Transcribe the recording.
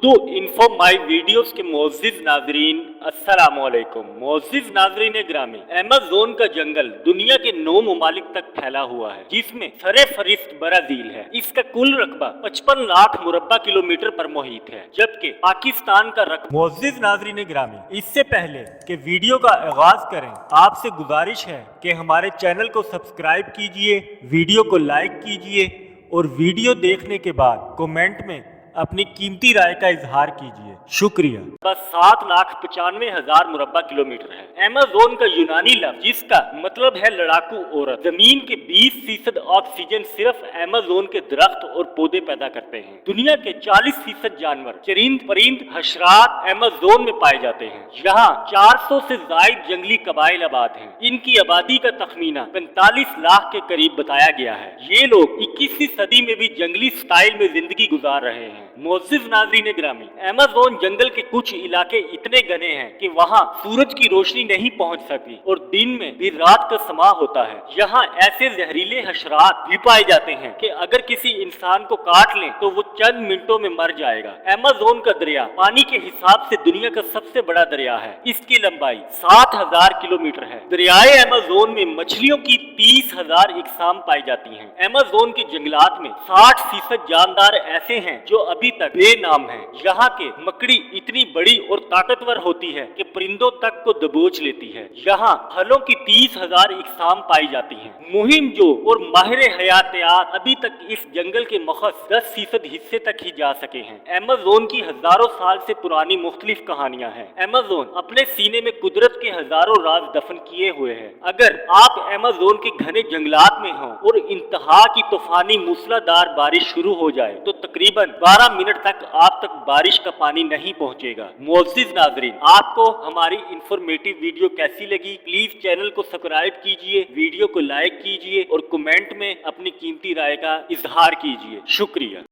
Urdu info माई videos के मोअज़्ज़िज़ नाज़रीन अस्सलाम वालेकुम। मोअज़्ज़िज़ नाज़रीन ग्रामी, अमेज़न का जंगल दुनिया के 9 ममालिक तक फैला हुआ है, जिसमें सरे फरिश्त ब्राजील है। इसका कुल रकबा 55 लाख मुरब्बा किलोमीटर पर मुहित है, जबकि पाकिस्तान का रकबा। मोअज़्ज़िज़ नाज़रीन ग्रामी, इससे पहले कि वीडियो का आगाज करें, आपसे गुजारिश है कि हमारे चैनल को सब्सक्राइब कीजिए, वीडियो को लाइक कीजिए और वीडियो देखने के बाद कमेंट में अपनी कीमती राय का इजहार कीजिए। शुक्रिया। बस 7,95,000 मुरब्बा किलोमीटर है। अमेज़न का यूनानी लफ्ज जिसका मतलब है लड़ाकू औरत, जमीन के 20% ऑक्सीजन सिर्फ अमेज़न के दरख्त और पौधे पैदा करते हैं। दुनिया के 40% जानवर, चरिंद परिंद, हशरात अमेज़न में पाए जाते हैं। यहाँ 400 से जायद जंगली कबाइल आबाद हैं। इनकी आबादी का तखमीना 45 लाख के करीब बताया गया है। ये लोग 21वीं सदी में भी जंगली स्टाइल में जिंदगी गुजार रहे हैं। मोअज़्ज़िज़ नाज़रीन ग्रामी, अमेज़न जंगल के कुछ इलाके इतने घने हैं कि वहाँ सूरज की रोशनी नहीं पहुँच सकती और दिन में भी रात का समा होता है। यहाँ ऐसे जहरीले हशरात भी पाए जाते हैं कि अगर किसी इंसान को काट लें तो वो चंद मिनटों में मर जाएगा। अमेज़न का दरिया पानी के हिसाब से दुनिया का सबसे बड़ा दरिया है। इसकी लंबाई 60,000 किलोमीटर है। दरियाए अमेज़न में मछलियों की 30,000 इकसाम पाई जाती हैं। अमेज़न के जंगलात में 60% जानदार ऐसे हैं जो अभी तक बेनाम हैं। यहाँ के मकड़ी इतनी बड़ी और ताकतवर होती है कि परिंदों तक को दबोच लेती है। यहाँ फलों की 30,000 इकसाम पाई जाती हैं। मुहिम जो और माहिर हयातियात अभी तक इस जंगल के महज 10% हिस्से तक ही जा सके हैं। अमेज़न की हजारों साल से पुरानी मुख्तलिफ कहानियां हैं। अमेज़न अपने सीने में कुदरत के हजारों राज दफन किए हुए है। अगर आप अमेज़न के घने जंगलात में हो और इंतहा की तूफानी मूसलाधार बारिश शुरू हो जाए तो तकरीबन 12 मिनट तक आप तक बारिश का पानी नहीं पहुंचेगा। मुअज़्ज़िज़ नाज़रीन, आपको हमारी इंफॉर्मेटिव वीडियो कैसी लगी? प्लीज चैनल को सब्सक्राइब कीजिए, वीडियो को लाइक कीजिए और कमेंट में अपनी कीमती राय का इजहार कीजिए। शुक्रिया।